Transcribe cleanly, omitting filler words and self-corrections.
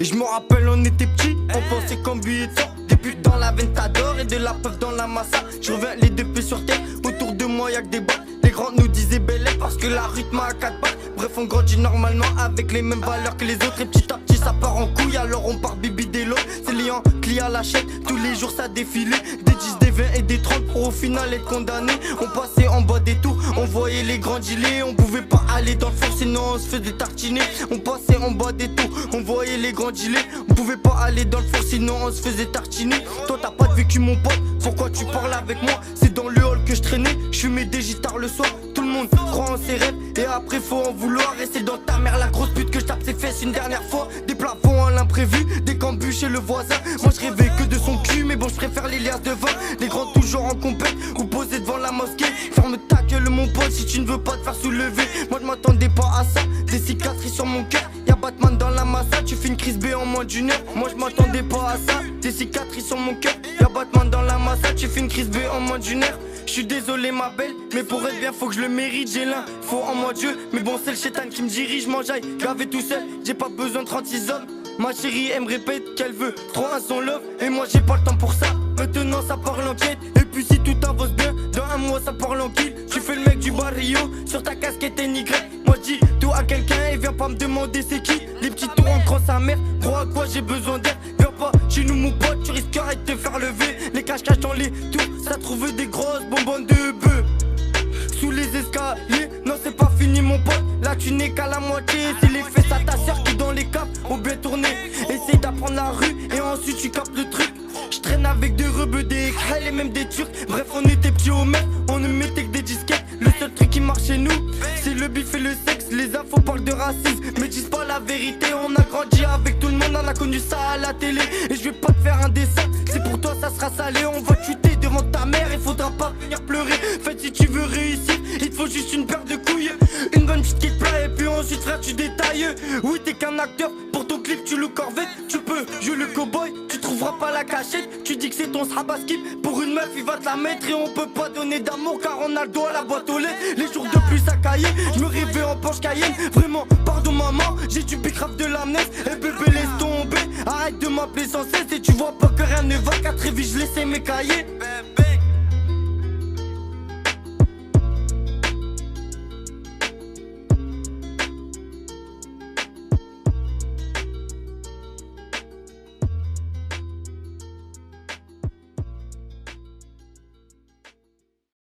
Et je me rappelle on était petits, on pensait qu'en billet de sang. Des putes dans la Ventador et de la peuf dans la massa. Je reviens les deux pieds sur terre, autour de moi y'a que des bottes. Les grands nous disaient belle parce que la rythme a 4 pattes. Bref on grandit normalement avec les mêmes valeurs que les autres. Et petit à petit ça part en couille, alors on part bibi des lots. C'est liant, client à la chaîne, tous les jours ça défilait. Des 10, des 20 et des 30 pour au final être condamné. On passait en bas des tours, on voyait les grands gilets. On pouvait pas aller dans le fond sinon on se faisait tartiner. On passait en bas des tours, on voyait les grands gilets. On pouvait pas aller dans le fond sinon on se faisait tartiner. Toi t'as pas vécu mon pote, pourquoi tu parles avec moi? C'est dans le hall que je traînais, je fumais des guitares le soir. Tout le monde croit en ses rêves et après faut en vouloir. Et c'est dans ta mère la grosse pute que je tape ses fesses une dernière fois. Des plafonds à l'imprévu, des cambus chez le voisin. Moi je rêvais que de son cul mais bon je préfère les liasses de vin. Les grands toujours en compète ou posés devant la mosquée. Ferme ta gueule mon pote si tu ne veux pas te faire soulever. Moi je m'attendais pas à ça, des cicatrices sur mon cœur. Y'a Batman dans la massa, tu fais une crise B en moins d'une heure. Moi je m'attendais pas à ça, des cicatrices sur mon cœur. Y'a Batman dans la massa, tu fais une crise B en moins d'une heure. Je suis désolé ma belle, mais pour être bien faut que je le mérite. J'ai l'un, faut en moi Dieu, mais bon c'est le chétan qui me dirige. M'enjaille, gavé tout seul, j'ai pas besoin de 36 hommes. Ma chérie elle me répète qu'elle veut trop un son love. Et moi j'ai pas le temps pour ça, maintenant ça parle en quête. Et puis si tout avance bien, dans un mois ça parle en kill. Tu fais le mec du barrio, sur ta casquette et nigrette. Moi je dis tout à quelqu'un et viens pas me demander c'est qui. Les petits tours en croix sa mère, crois à quoi j'ai besoin d'air. Viens pas chez nous mon pote, tu risquerais de te faire lever. Les cache-cache dans les tours, ça trouve des grosses bonbonnes de bœuf. Sous les escaliers, non c'est pas fini mon pote. Là tu n'es qu'à la moitié. C'est les fesses à ta soeur qui dans les caps ont bien tourné. Essaye d'apprendre la rue et ensuite tu captes le truc. Je traîne avec des rebeux, des crêles et même des turcs. Bref on était petits au même, on ne mettait que des disquettes. Le seul truc qui marche chez nous, c'est le bif et le sexe. Les infos parlent de racisme, mais disent pas la vérité. On a grandi avec tout le monde, on a connu ça à la télé. Et je vais pas te faire un dessin, c'est pour toi ça sera salé. On va chuter devant ta mère, il faudra pas venir pleurer. Fait si tu veux réussir, il te faut juste une paire de couilles. Une bonne petite qui te plaît et puis ensuite frère tu détailles. Oui t'es qu'un acteur, pour ton clip tu loues Corvette. Tu peux jouer le cowboy, tu trouveras pas la cachette. Tu dis que c'est ton srabaskip, pour une meuf il va te la mettre. Et on peut pas donner d'amour car on a le doigt à la boîte aux lettres. Les jours de plus à cahier, je me rêvais en Porsche Cayenne. Vraiment pardon maman, j'ai du bicrave de l'amnèse. Et bébé laisse tomber, arrête de m'appeler sans cesse. Et tu vois pas que rien ne va, qu'à très vite je laissais mes cahiers.